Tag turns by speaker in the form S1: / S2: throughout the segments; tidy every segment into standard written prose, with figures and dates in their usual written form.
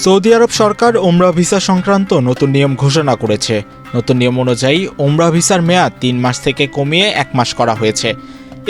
S1: Saudi আরব সরকার ওমরা visa সংক্রান্ত নতুন নিয়ম ঘোষণা করেছে। নতুন নিয়ম অনুযায়ী ওমরা ভিসার মেয়াদ ৩ মাস থেকে কমিয়ে ১ মাস করা হয়েছে।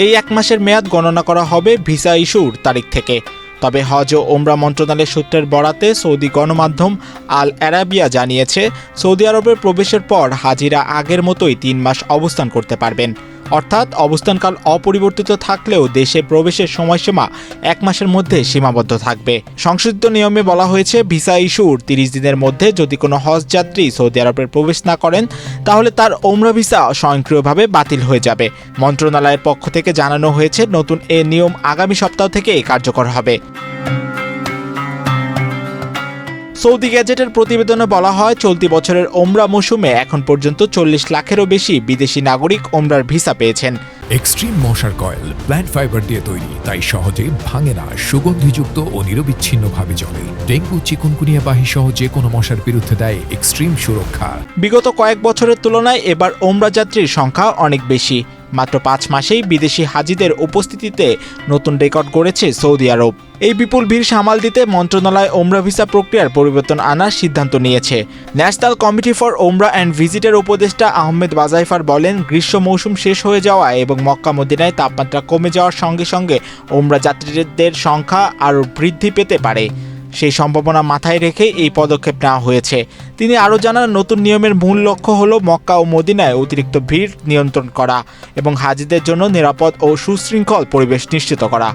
S1: এই ১ মাসের মেয়াদ গণনা করা হবে ভিসা ইস্যুর তারিখ থেকে। তবে হজ ও ওমরা মন্ত্রণালয়ের সূত্রের বরাতে সৌদি গণমাধ্যম আল আরাবিয়া জানিয়েছে, সৌদি আরবের প্রবেশের পর হাজিরা আগের মতোই ৩ মাস অবস্থান করতে পারবেন। অর্থাৎ অবস্থানকাল অপরিবর্তিত থাকলেও দেশে প্রবেশের সময়সীমা ১ মাসের মধ্যে সীমাবদ্ধ থাকবে। সংশোধিত নিয়মে বলা হয়েছে, ভিসা ইস্যুর ৩০ দিনের মধ্যে যদি কোনো হজ যাত্রী সৌদি আরবে প্রবেশ না করেন, তাহলে তার ওমরা ভিসা স্বয়ংক্রিয়ভাবে বাতিল হয়ে যাবে। মন্ত্রণালয়ের পক্ষ থেকে জানানো হয়েছে, নতুন এ নিয়ম আগামী সপ্তাহ থেকে কার্যকর হবে। সৌদি গ্যাজেটের প্রতিবেদনে বলা হয়, চলতি বছরের ওমরা মৌসুমে এখন পর্যন্ত ৪০ লাখেরও বেশি বিদেশি নাগরিক ওমরার ভিসা পেয়েছেন।
S2: এক্সট্রিম মশার কয়েল প্ল্যান্ট ফাইবার দিয়ে তৈরি, তাই সহজে ভাঙে না, সুগন্ধিযুক্ত ও নিরবিচ্ছিন্নভাবে জ্বলে। ডেঙ্গু, চিকুনগুনিয়া বাহি সহ যে কোনো মশার বিরুদ্ধে দেয় এক্সট্রিম সুরক্ষা।
S1: বিগত কয়েক বছরের তুলনায় এবার ওমরা যাত্রীর সংখ্যা অনেক বেশি। মাত্র ৫ মাসেই বিদেশি হাজিদের উপস্থিতিতে নতুন রেকর্ড গড়েছে সৌদি আরব। এই বিপুল ভিড় সামাল দিতে মন্ত্রণালয় ওমরা ভিসা প্রক্রিয়ার পরিবর্তন আনার সিদ্ধান্ত নিয়েছে। ন্যাশনাল কমিটি ফর ওমরা অ্যান্ড ভিজিটের উপদেষ্টা আহমেদ বাজাইফার বলেন, গ্রীষ্ম মৌসুম শেষ হয়ে যাওয়া এবং মক্কা মদিনায় তাপমাত্রা কমে যাওয়ার সঙ্গে সঙ্গে ওমরা যাত্রীদের সংখ্যা আরও বৃদ্ধি পেতে পারে। সেই সম্ভাবনা মাথায় রেখে এই পদক্ষেপ নেওয়া হয়েছে। তিনি আরও জানান, নতুন নিয়মের মূল লক্ষ্য হল মক্কা ও মদিনায় অতিরিক্ত ভিড় নিয়ন্ত্রণ করা এবং হাজিদের জন্য নিরাপদ ও সুশৃঙ্খল পরিবেশ নিশ্চিত করা।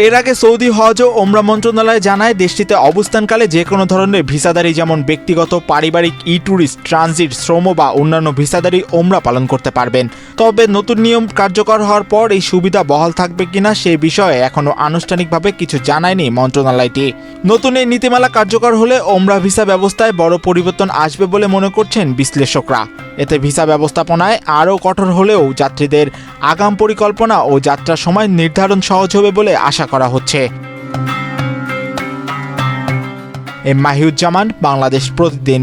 S1: এর আগে সৌদি হজ ও ওমরা মন্ত্রণালয় জানায়, দেশটিতে অবস্থানকালে যে কোনো ধরনের ভিসাদারি, যেমন ব্যক্তিগত, পারিবারিক, ই ট্যুরিস্ট, ট্রানজিট, শ্রম বা অন্যান্য ভিসাদারি ওমরা পালন করতে পারবেন। তবে নতুন নিয়ম কার্যকর হওয়ার পর এই সুবিধা বহাল থাকবে কিনা সে বিষয়ে এখনও আনুষ্ঠানিকভাবে কিছু জানায়নি মন্ত্রণালয়টি। নতুন এই নীতিমালা কার্যকর হলে ওমরা ভিসা ব্যবস্থায় বড় পরিবর্তন আসবে বলে মনে করছেন বিশ্লেষকরা। এতে ভিসা ব্যবস্থাপনায় আরও কঠোর হলেও যাত্রীদের আগাম পরিকল্পনা ও যাত্রার সময় নির্ধারণ সহজ হবে বলে আশা করা হচ্ছে। মাহিউজ্জামান, বাংলাদেশ প্রতিদিন।